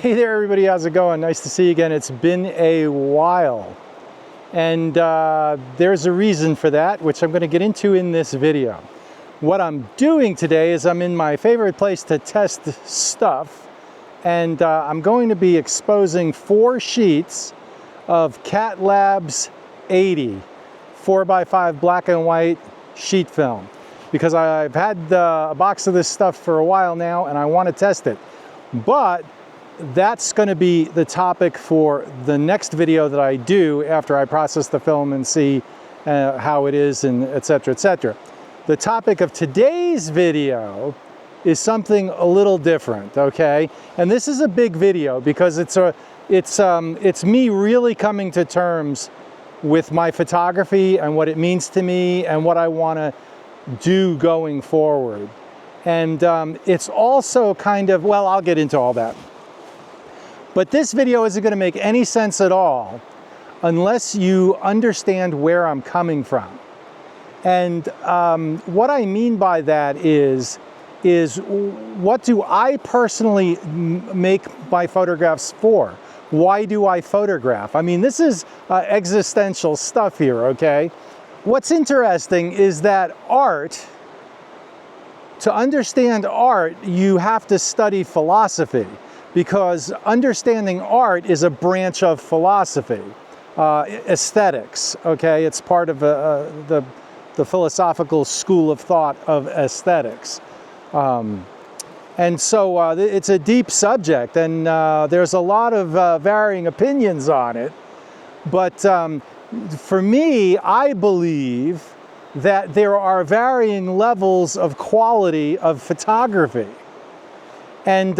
Hey there everybody, how's it going? Nice to see you again. It's been a while. And there's a reason for that, which I'm going to get into in this video. What I'm doing today is I'm in my favorite place to test stuff, and I'm going to be exposing 4 sheets of Cat Labs 80 4x5 black and white sheet film, because I've had a box of this stuff for a while now and I want to test it. But that's going to be the topic for the next video that I do after I process the film and see how it is, and etc., etc. The topic of today's video is something a little different, okay? And this is a big video because it's me really coming to terms with my photography and what it means to me and what I want to do going forward. And it's also kind of, well, I'll get into all that. But this video isn't going to make any sense at all unless you understand where I'm coming from. And what I mean by that is what do I personally make my photographs for? Why do I photograph? I mean, this is existential stuff here, okay? What's interesting is that art, to understand art, you have to study philosophy, because understanding art is a branch of philosophy, aesthetics, okay? It's part of the philosophical school of thought of aesthetics. And so it's a deep subject, and there's a lot of varying opinions on it. But for me, I believe that there are varying levels of quality of photography. And,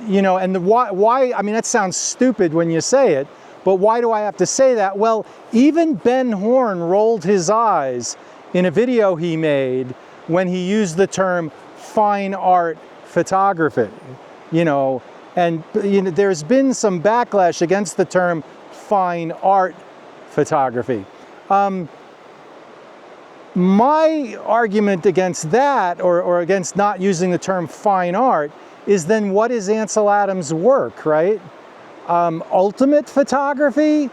you know, and why, I mean, that sounds stupid when you say it, but why do I have to say that? Well, even Ben Horn rolled his eyes in a video he made when he used the term fine art photography, you know, and there's been some backlash against the term fine art photography. My argument against that, or against not using the term fine art, is then what is Ansel Adams' work, right? Ultimate photography?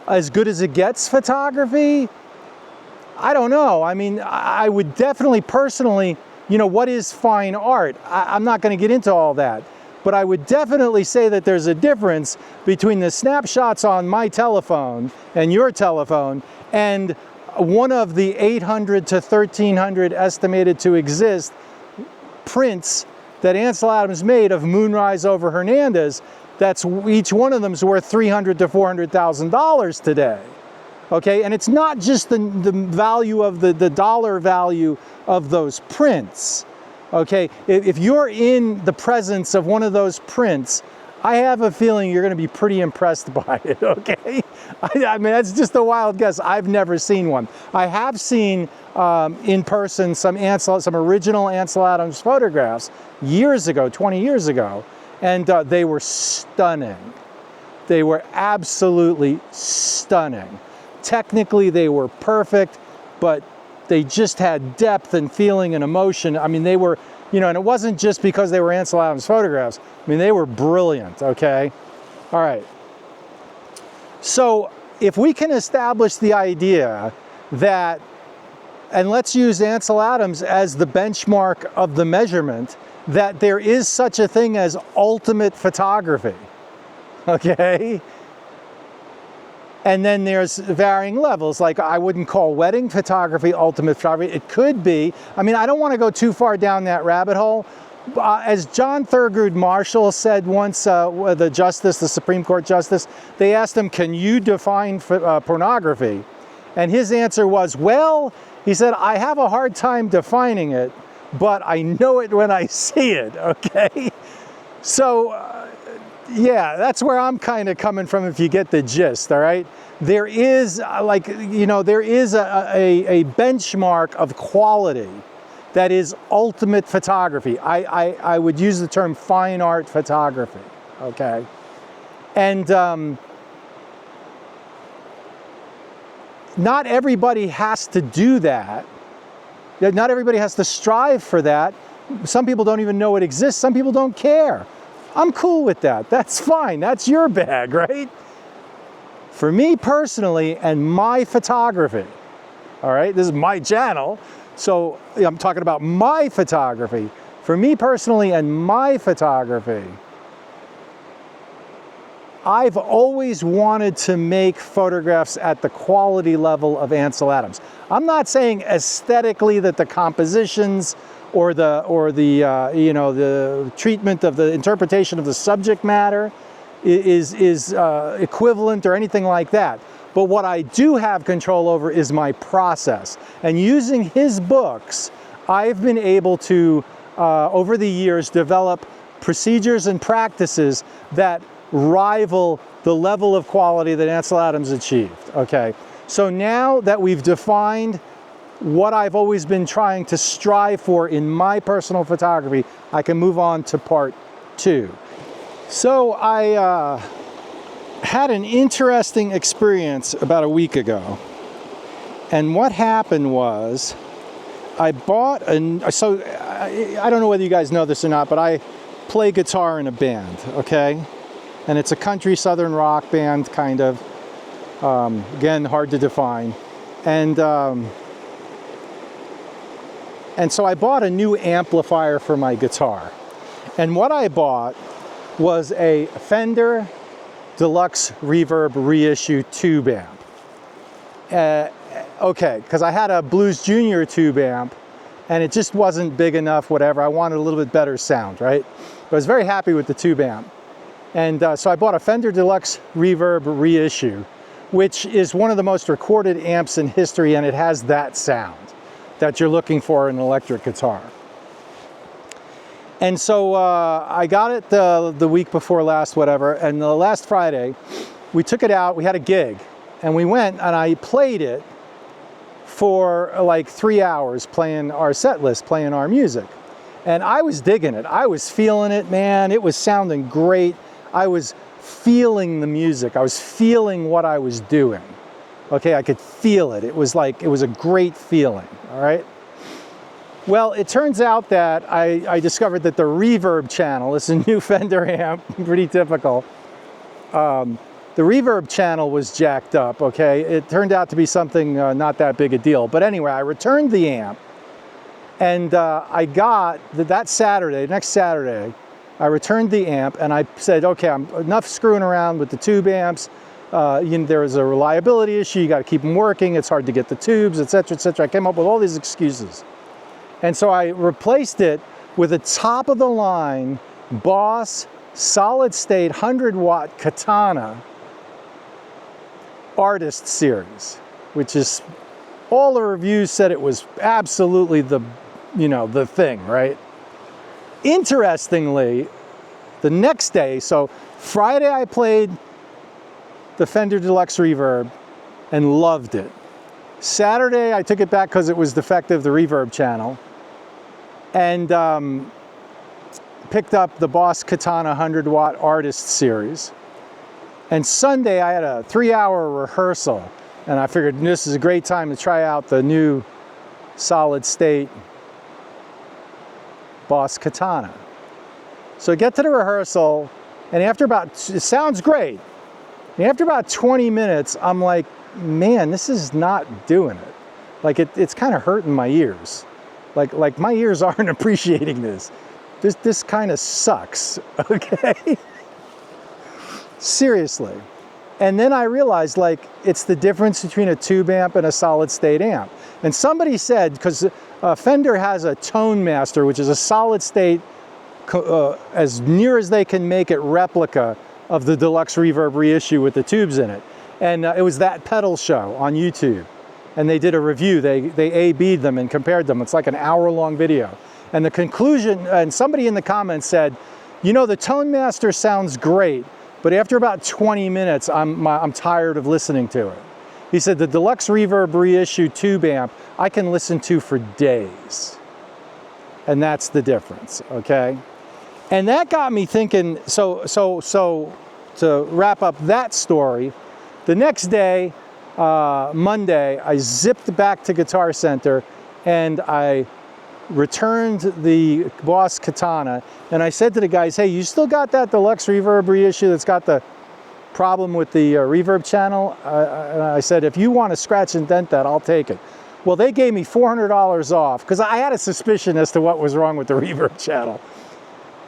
As good as it gets photography? I don't know. I mean, I would definitely personally, you know, what is fine art? I'm not going to get into all that. But I would definitely say that there's a difference between the snapshots on my telephone and your telephone and one of the 800 to 1,300 estimated to exist prints that Ansel Adams made of Moonrise over Hernandez. That's, each one of them is worth $300,000 to $400,000 today. Okay, and it's not just the value of the dollar value of those prints. Okay, if you're in the presence of one of those prints, I have a feeling you're going to be pretty impressed by it, okay? I mean, that's just a wild guess. I've never seen one. I have seen in person some original Ansel Adams photographs years ago, 20 years ago, and they were stunning. They were absolutely stunning. Technically, they were perfect, but they just had depth and feeling and emotion. I mean, they were, you know, and it wasn't just because they were Ansel Adams photographs. I mean, they were brilliant, okay? All right. So if we can establish the idea that, and let's use Ansel Adams as the benchmark of the measurement, that there is such a thing as ultimate photography, okay? And then there's varying levels, like I wouldn't call wedding photography ultimate photography. It could be. I mean, I don't want to go too far down that rabbit hole. As John Thurgood Marshall said once, the Supreme Court Justice, they asked him, can you define pornography? And his answer was, well, he said, I have a hard time defining it, but I know it when I see it, okay? So, yeah, that's where I'm kind of coming from, if you get the gist, all right? There is, like, you know, there is a benchmark of quality that is ultimate photography. I would use the term fine art photography, okay? And not everybody has to do that. Not everybody has to strive for that. Some people don't even know it exists. Some people don't care. I'm cool with that. That's fine. That's your bag, right? For me personally and my photography, all right, this is my channel, so I'm talking about my photography. For me personally and my photography, I've always wanted to make photographs at the quality level of Ansel Adams. I'm not saying aesthetically that the compositions or the you know, the treatment of the interpretation of the subject matter is equivalent or anything like that. But what I do have control over is my process. And using his books, I've been able to, over the years, develop procedures and practices that rival the level of quality that Ansel Adams achieved, okay? So now that we've defined what I've always been trying to strive for in my personal photography, I can move on to part 2. So I had an interesting experience about a week ago. And what happened was, I bought so I don't know whether you guys know this or not, but I play guitar in a band, okay? And it's a country southern rock band, kind of. Again, hard to define. And so I bought a new amplifier for my guitar. And what I bought was a Fender Deluxe Reverb Reissue tube amp. Okay, because I had a Blues Junior tube amp, and it just wasn't big enough, whatever. I wanted a little bit better sound, right? But I was very happy with the tube amp. And so I bought a Fender Deluxe Reverb Reissue, which is one of the most recorded amps in history, and it has that sound that you're looking for in an electric guitar. And so I got it the week before last, whatever, and the last Friday, we took it out, we had a gig, and we went and I played it for like 3 hours, playing our set list, playing our music. And I was digging it. I was feeling it, man. It was sounding great. I was feeling the music. I was feeling what I was doing. Okay, I could feel it. It was like, it was a great feeling, all right? Well, it turns out that I discovered that the reverb channel, it's a new Fender amp, pretty typical. The reverb channel was jacked up, okay? It turned out to be something not that big a deal. But anyway, I returned the amp, and I got, that Saturday, next Saturday, I returned the amp and I said, okay, I'm enough screwing around with the tube amps. You know, there is a reliability issue, you gotta keep them working, it's hard to get the tubes, etc., etc. I came up with all these excuses. And so I replaced it with a top of the line Boss solid state 100-watt Katana Artist Series, which is, all the reviews said it was absolutely the, you know, the thing, right? Interestingly, the next day, so Friday I played the Fender Deluxe Reverb and loved it. Saturday I took it back because it was defective, the reverb channel, and picked up the Boss Katana 100-watt Artist Series. And Sunday I had a 3-hour rehearsal, and I figured this is a great time to try out the new solid state Boss Katana. So I get to the rehearsal, and after about, it sounds great, and after about 20 minutes, I'm like, man, this is not doing it. Like, it's kind of hurting my ears. Like my ears aren't appreciating this. This kind of sucks, okay? Seriously. And then I realized, like, it's the difference between a tube amp and a solid state amp. And somebody said, because Fender has a Tone Master, which is a solid state, as near as they can make it, replica of the Deluxe Reverb Reissue with the tubes in it. And it was That Pedal Show on YouTube. And they did a review, they A-B'd them and compared them. It's like an hour-long video. And the conclusion, and somebody in the comments said, you know, the Tone Master sounds great, but after about 20 minutes, I'm tired of listening to it. He said, the Deluxe Reverb Reissue tube amp, I can listen to for days. And that's the difference, okay? And that got me thinking, so to wrap up that story, the next day, Monday, I zipped back to Guitar Center and I returned the Boss Katana, and I said to the guys, hey, you still got that deluxe reverb reissue that's got the problem with the reverb channel? I said, if you want to scratch and dent that, I'll take it. Well, they gave me $400 off, because I had a suspicion as to what was wrong with the reverb channel.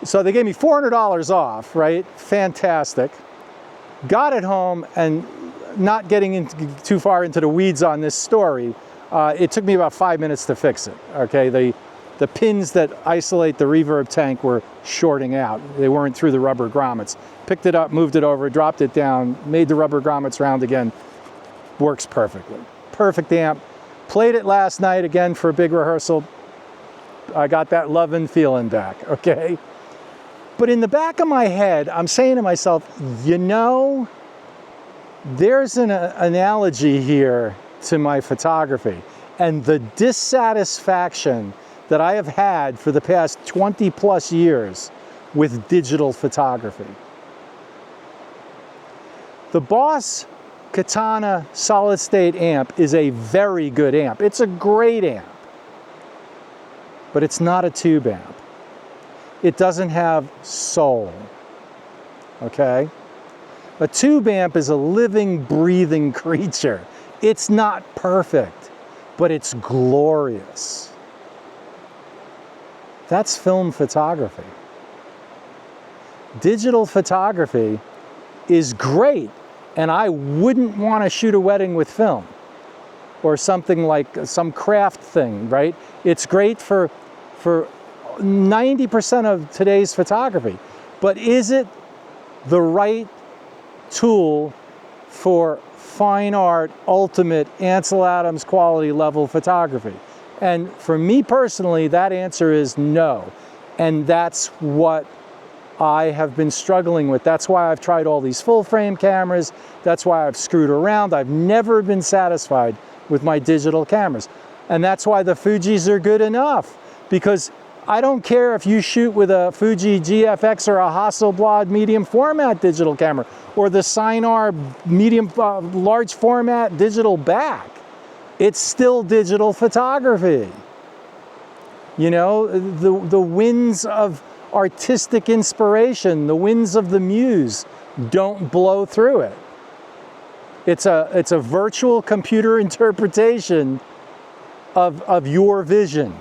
So they gave me $400 off, right? Fantastic. Got it home, and not getting too far into the weeds on this story, it took me about 5 minutes to fix it, okay? The pins that isolate the reverb tank were shorting out. They weren't through the rubber grommets. Picked it up, moved it over, dropped it down, made the rubber grommets round again. Works perfectly. Perfect amp. Played it last night again for a big rehearsal. I got that lovin' feeling back, okay? But in the back of my head, I'm saying to myself, you know, there's an analogy here to my photography and the dissatisfaction that I have had for the past 20 plus years with digital photography. The Boss Katana solid state amp is a very good amp. It's a great amp, but it's not a tube amp. It doesn't have soul, okay? A tube amp is a living, breathing creature. It's not perfect, but it's glorious. That's film photography. Digital photography is great, and I wouldn't want to shoot a wedding with film or something like some craft thing, right? It's great for 90% of today's photography, but is it the right tool for fine art, ultimate Ansel Adams quality level photography? And for me personally, that answer is no. And that's what I have been struggling with. That's why I've tried all these full frame cameras. That's why I've screwed around. I've never been satisfied with my digital cameras. And that's why the Fujis are good enough, because I don't care if you shoot with a Fuji GFX or a Hasselblad medium format digital camera or the Sinar medium large format digital back. It's still digital photography. You know, the winds of artistic inspiration, the winds of the muse don't blow through it. It's a virtual computer interpretation of your vision.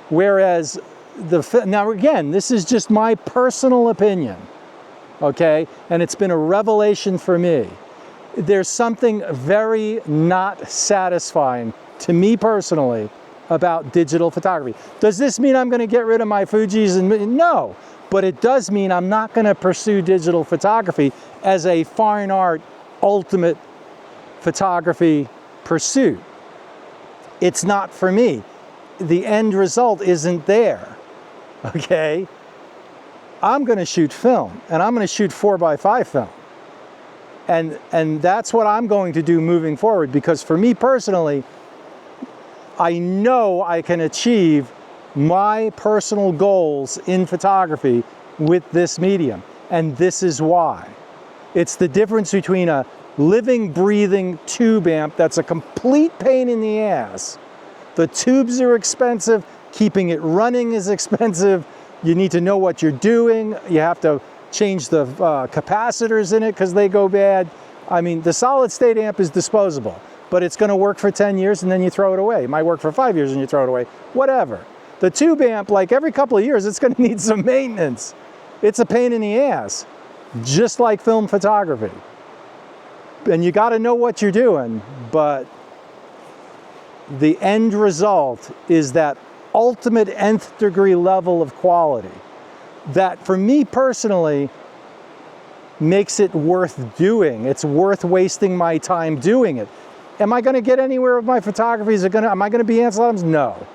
Whereas now again, this is just my personal opinion, okay? And it's been a revelation for me. There's something very not satisfying to me personally about digital photography. Does this mean I'm going to get rid of my Fujis? No, but it does mean I'm not going to pursue digital photography as a fine art ultimate photography pursuit. It's not for me. The end result isn't there, okay? I'm going to shoot film, and I'm going to shoot 4x5 film. And that's what I'm going to do moving forward, because for me personally, I know I can achieve my personal goals in photography with this medium, and this is why. It's the difference between a living, breathing tube amp that's a complete pain in the ass. The tubes are expensive, keeping it running is expensive, you need to know what you're doing, you have to change the capacitors in it because they go bad. I mean, the solid state amp is disposable, but it's going to work for 10 years and then you throw it away. It might work for 5 years and you throw it away, whatever. The tube amp, like every couple of years, it's going to need some maintenance. It's a pain in the ass, just like film photography. And you got to know what you're doing, but the end result is that ultimate nth degree level of quality that, for me personally, makes it worth doing. It's worth wasting my time doing it. Am I going to get anywhere with my photography? Am I going to be Ansel Adams? No.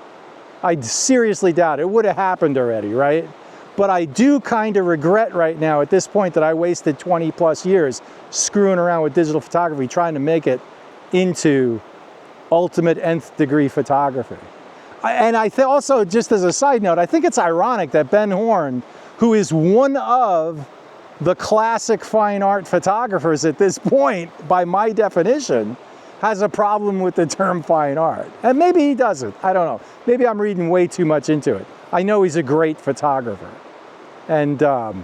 I seriously doubt it. It would have happened already, right? But I do kind of regret right now at this point that I wasted 20 plus years screwing around with digital photography, trying to make it into ultimate nth degree photography. And I also, just as a side note, I think it's ironic that Ben Horn, who is one of the classic fine art photographers at this point, by my definition, has a problem with the term fine art. And maybe he doesn't, I don't know. Maybe I'm reading way too much into it. I know he's a great photographer. And a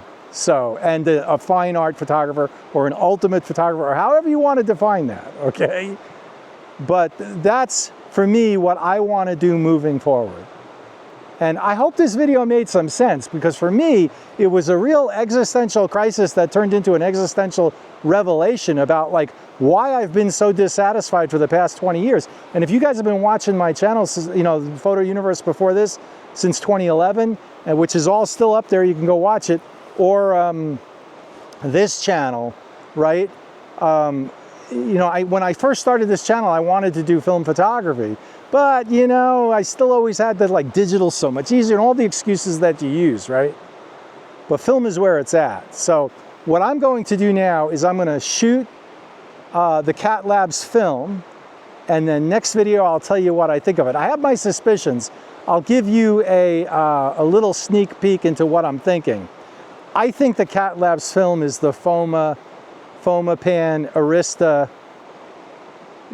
fine art photographer or an ultimate photographer, or however you want to define that, okay? But that's, for me, what I want to do moving forward. And I hope this video made some sense, because for me, it was a real existential crisis that turned into an existential revelation about like why I've been so dissatisfied for the past 20 years. And if you guys have been watching my channel, you know, Photo Universe before this, since 2011, which is all still up there, you can go watch it, or this channel, right? You know, when I first started this channel, I wanted to do film photography. But, you know, I still always had that, like, digital's so much easier and all the excuses that you use, right? But film is where it's at. So what I'm going to do now is I'm going to shoot the Cat Labs film, and then next video I'll tell you what I think of it. I have my suspicions. I'll give you a little sneak peek into what I'm thinking. I think the Cat Labs film is the Fomapan Arista,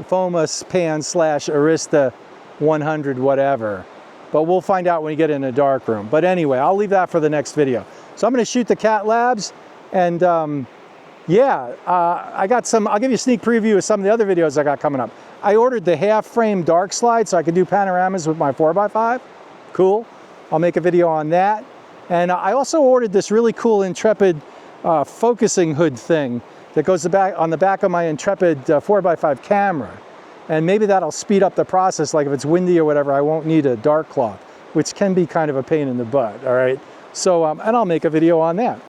Fomapan/Arista 100 whatever, but we'll find out when we get in a dark room. But anyway, I'll leave that for the next video. So I'm going to shoot the Cat Labs, and yeah, I got some, I'll give you a sneak preview of some of the other videos I got coming up. I ordered the half frame dark slide so I can do panoramas with my 4x5. Cool. I'll make a video on that. And I also ordered this really cool Intrepid focusing hood thing that goes on the back of my Intrepid 4x5 camera. And maybe that'll speed up the process, like if it's windy or whatever, I won't need a dark cloth, which can be kind of a pain in the butt, all right? So, and I'll make a video on that.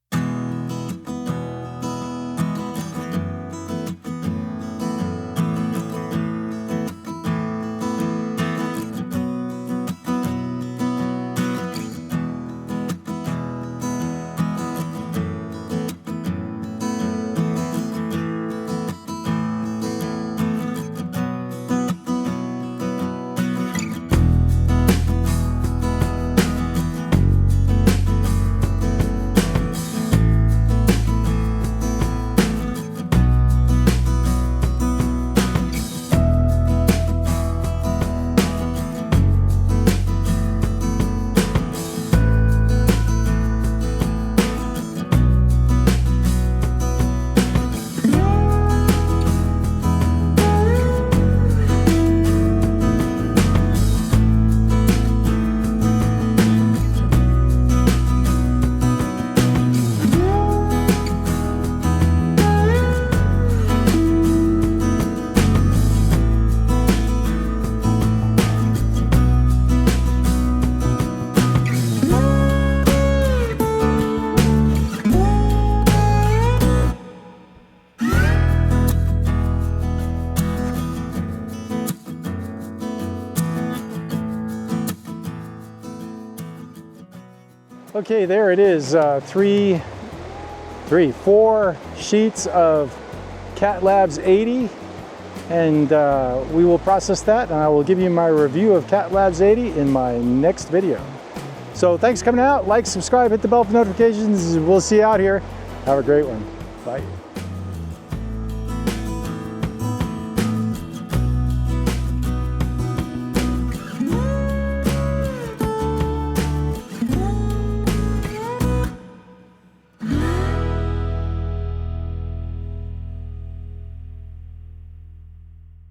Okay, there it is, 4 sheets of Cat Labs 80, and we will process that, and I will give you my review of Cat Labs 80 in my next video. So thanks for coming out, like, subscribe, hit the bell for notifications. We'll see you out here. Have a great one. Bye.